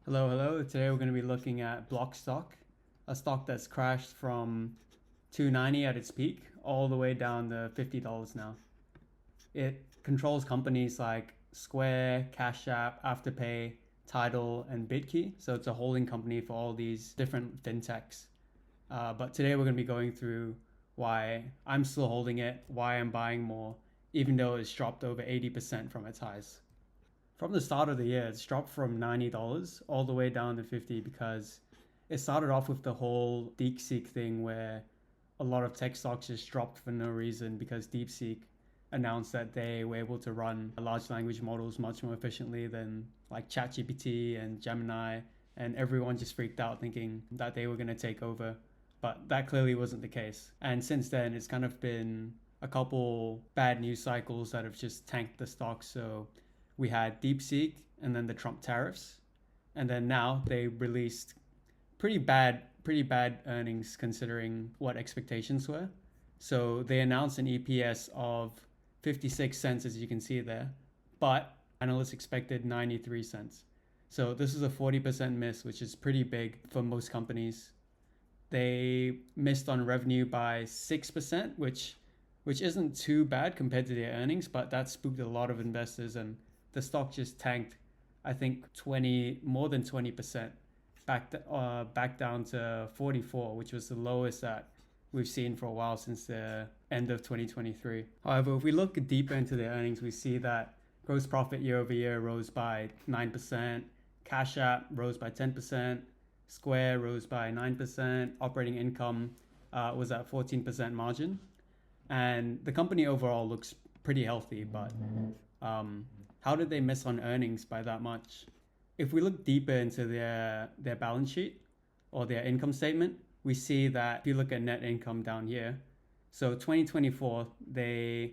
Hello, hello. Today we're going to be looking at Block stock, a stock that's crashed from 290 at its peak all the way down to $50 now. It controls companies like Square, Cash App, Afterpay, Tidal, and BitKey. So it's a holding company for all these different fintechs. But today we're going to be going through why I'm still holding it, why I'm buying more, even though it's dropped over 80% from its highs. From the start of the year, it's dropped from $90 all the way down to 50 because it started off with the whole DeepSeek thing where a lot of tech stocks just dropped for no reason because DeepSeek announced that they were able to run large language models much more efficiently than like ChatGPT and Gemini, and everyone just freaked out thinking that they were going to take over. But that clearly wasn't the case. And since then, it's kind of been a couple bad news cycles that have just tanked the stock. So we had DeepSeek and then the Trump tariffs. And then now they released pretty bad earnings considering what expectations were. So they announced an EPS of 56 cents, as you can see there, but analysts expected 93 cents. So this is a 40% miss, which is pretty big for most companies. They missed on revenue by 6%, which isn't too bad compared to their earnings, but that spooked a lot of investors and the stock just tanked, I think 20 more than 20% back down to 44, which was the lowest that we've seen for a while since the end of 2023. However, if we look deeper into their earnings, we see that gross profit year over year rose by 9%, Cash App rose by 10%, Square rose by 9%, operating income was at 14% margin. And the company overall looks pretty healthy, but how did they miss on earnings by that much? If we look deeper into their balance sheet or their income statement, we see that if you look at net income down here, so 2024, they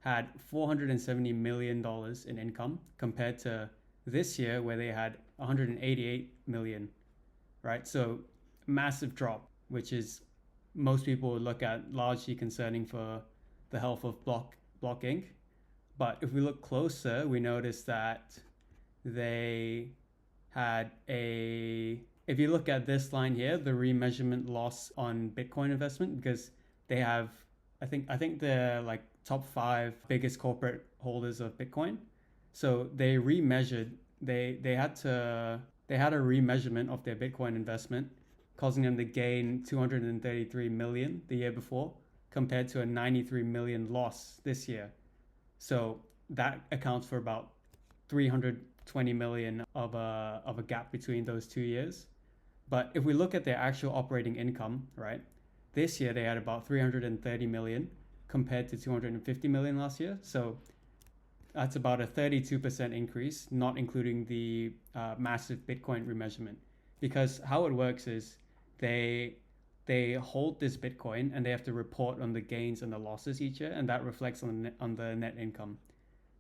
had $470 million in income compared to this year where they had 188 million, right? So massive drop, which is most people would look at largely concerning for the health of Block Inc. But if we look closer, we notice that they had if you look at this line here, the remeasurement loss on Bitcoin investment, because they have, I think they're like top 5 biggest corporate holders of Bitcoin. So they remeasured, they had a remeasurement of their Bitcoin investment, causing them to gain 233 million the year before compared to a 93 million loss this year. So that accounts for about 320 million of a gap between those 2 years. But if we look at their actual operating income, right, this year they had about 330 million compared to 250 million last year. So that's about a 32% increase, not including the massive Bitcoin remeasurement. Because how it works is they hold this Bitcoin and they have to report on the gains and the losses each year, and that reflects on the net income.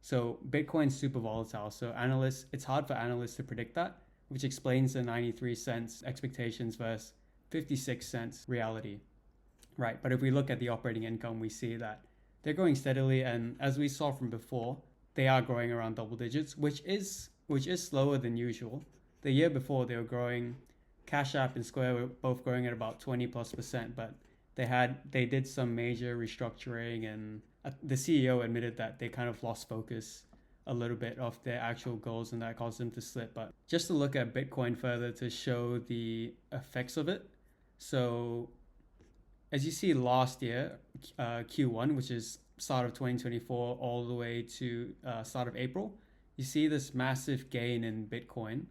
So Bitcoin's super volatile. So it's hard for analysts to predict that, which explains the 93 cents expectations versus 56 cents reality, right? But if we look at the operating income, we see that they're growing steadily, and as we saw from before, they are growing around double digits, which is slower than usual. The year before, they were growing. Cash App and Square were both growing at about 20+%, but they did some major restructuring, and the CEO admitted that they kind of lost focus a little bit of their actual goals, and that caused them to slip. But just to look at Bitcoin further to show the effects of it. So as you see last year, Q1, which is start of 2024 all the way to start of April, you see this massive gain in Bitcoin,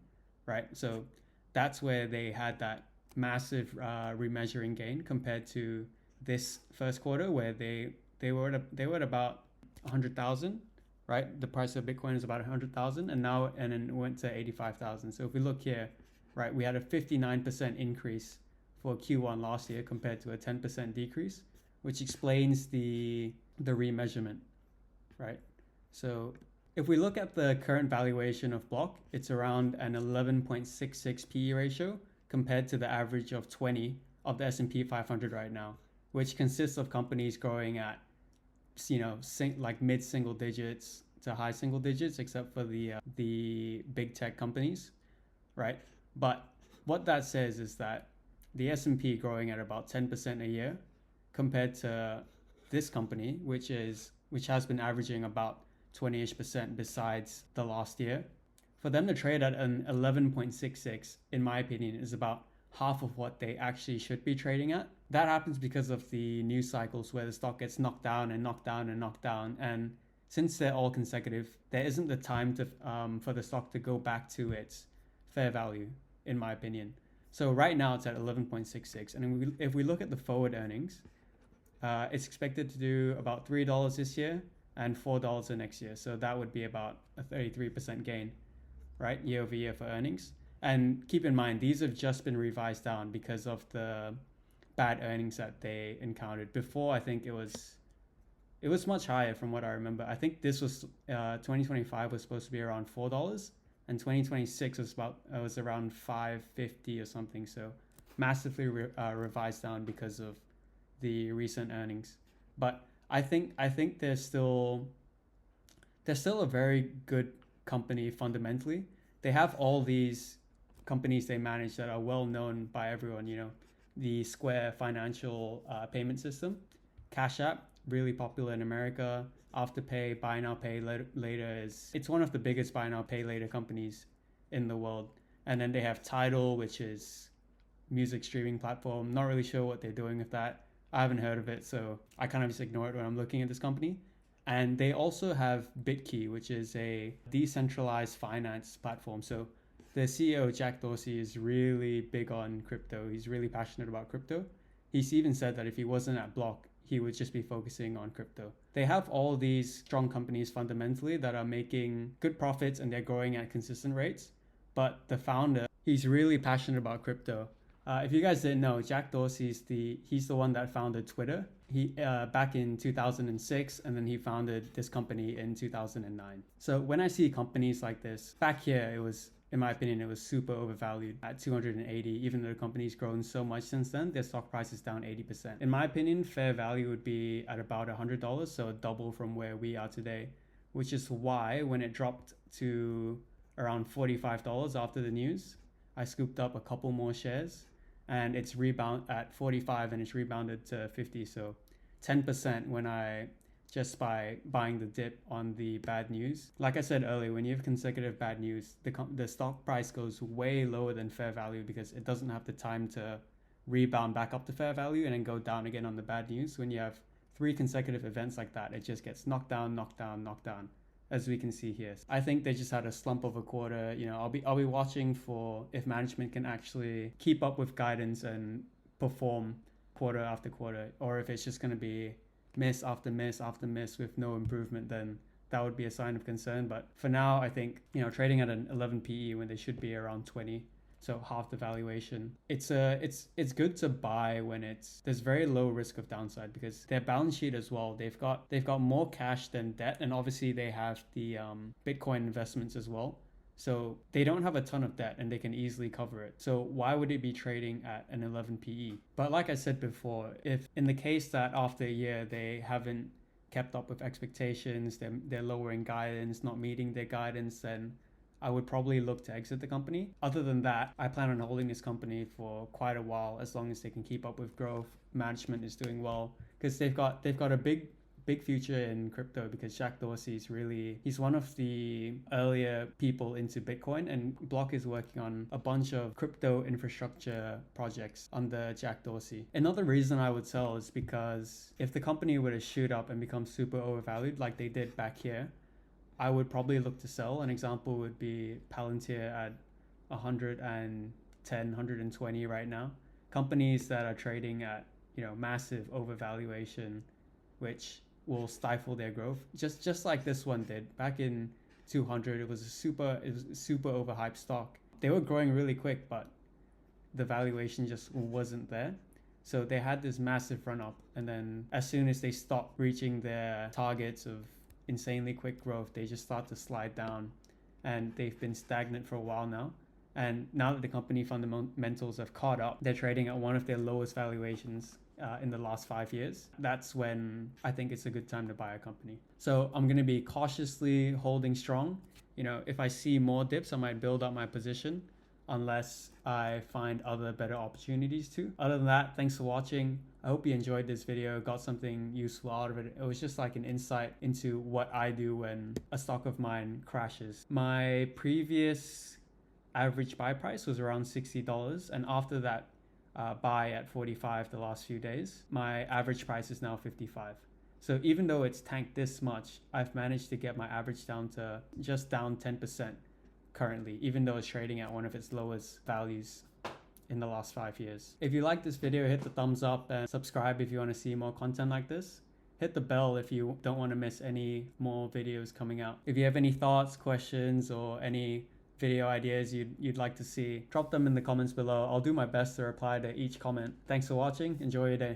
right? So that's where they had that massive remeasuring gain compared to this first quarter where they were at about 100,000, right? The price of Bitcoin is about 100,000, and then it went to 85,000. So if we look here, right, we had a 59% increase for Q1 last year compared to a 10% decrease, which explains the remeasurement, right? So if we look at the current valuation of Block, it's around an 11.66 PE ratio compared to the average of 20 of the S&P 500 right now, which consists of companies growing at, like mid single digits to high single digits, except for the big tech companies. right? But what that says is that the S&P growing at about 10% a year compared to this company, which has been averaging about 20-ish% besides the last year. For them to trade at an 11.66, in my opinion, is about half of what they actually should be trading at. That happens because of the news cycles where the stock gets knocked down and knocked down and knocked down. And since they're all consecutive, there isn't the time to for the stock to go back to its fair value, in my opinion. So right now it's at 11.66, and if we look at the forward earnings, it's expected to do about $3 this year and $4 the next year. So that would be about a 33% gain, right, year over year for earnings. And keep in mind, these have just been revised down because of the bad earnings that they encountered. Before, I think it was much higher from what I remember. I think this was 2025 was supposed to be around $4, and 2026 was around $5.50 or something. So massively revised down because of the recent earnings. But I think they're still a very good company fundamentally. They have all these companies they manage that are well known by everyone. You know, the Square financial payment system, Cash App, really popular in America. Afterpay, buy now pay later it's one of the biggest buy now pay later companies in the world. And then they have Tidal, which is music streaming platform. Not really sure what they're doing with that. I haven't heard of it, so I kind of just ignore it when I'm looking at this company. And they also have BitKey, which is a decentralized finance platform. So the CEO, Jack Dorsey, is really big on crypto. He's really passionate about crypto. He's even said that if he wasn't at Block, he would just be focusing on crypto. They have all these strong companies fundamentally that are making good profits and they're growing at consistent rates. But the founder, he's really passionate about crypto. If you guys didn't know, Jack Dorsey he's the one that founded Twitter. He back in 2006, and then he founded this company in 2009. So when I see companies like this, back here it was, in my opinion, it was super overvalued at 280. Even though the company's grown so much since then, their stock price is down 80%. In my opinion, fair value would be at about $100, so double from where we are today, which is why when it dropped to around $45 after the news, I scooped up a couple more shares. And it's rebound at 45 and it's rebounded to 50. So 10% when I just by buying the dip on the bad news. Like I said earlier, when you have consecutive bad news, the stock price goes way lower than fair value because it doesn't have the time to rebound back up to fair value and then go down again on the bad news. When you have 3 consecutive events like that, it just gets knocked down, knocked down, knocked down, as we can see here. I think they just had a slump of a quarter. You know, I'll be watching for if management can actually keep up with guidance and perform quarter after quarter, or if it's just going to be miss after miss after miss with no improvement, then that would be a sign of concern. But for now, I think, you know, trading at an 11 PE when they should be around 20, so half the valuation. It's good to buy when there's very low risk of downside because their balance sheet as well, they've got more cash than debt, and obviously they have the Bitcoin investments as well. So they don't have a ton of debt and they can easily cover it. So why would it be trading at an 11 PE? But like I said before, if in the case that after a year they haven't kept up with expectations, they're lowering guidance, not meeting their guidance, then I would probably look to exit the company. Other than that, I plan on holding this company for quite a while as long as they can keep up with growth, management is doing well, because they've got a big future in crypto because Jack Dorsey he's one of the earlier people into Bitcoin, and Block is working on a bunch of crypto infrastructure projects under Jack Dorsey. Another reason I would sell is because if the company were to shoot up and become super overvalued like they did back here, I would probably look to sell. An example would be Palantir at 110, 120 right now. Companies that are trading at, you know, massive overvaluation, which will stifle their growth. Just like this one did back in 200. It was a super overhyped stock. They were growing really quick, but the valuation just wasn't there. So they had this massive run up, and then as soon as they stopped reaching their targets of insanely quick growth, they just start to slide down, and they've been stagnant for a while now. And now that the company fundamentals have caught up, they're trading at one of their lowest valuations in the last 5 years. That's when I think it's a good time to buy a company. So I'm going to be cautiously holding strong. You know, if I see more dips, I might build up my position. unless I find other better opportunities to. Other than that, thanks for watching. I hope you enjoyed this video, got something useful out of it. It was just like an insight into what I do when a stock of mine crashes. My previous average buy price was around $60, and after that buy at 45 the last few days, my average price is now 55. So even though it's tanked this much, I've managed to get my average down to just down 10% currently, even though it's trading at one of its lowest values in the last 5 years. If you like this video, hit the thumbs up and subscribe if you want to see more content like this. Hit the bell if you don't want to miss any more videos coming out. If you have any thoughts, questions, or any video ideas you'd like to see, drop them in the comments below. I'll do my best to reply to each comment. Thanks for watching. Enjoy your day.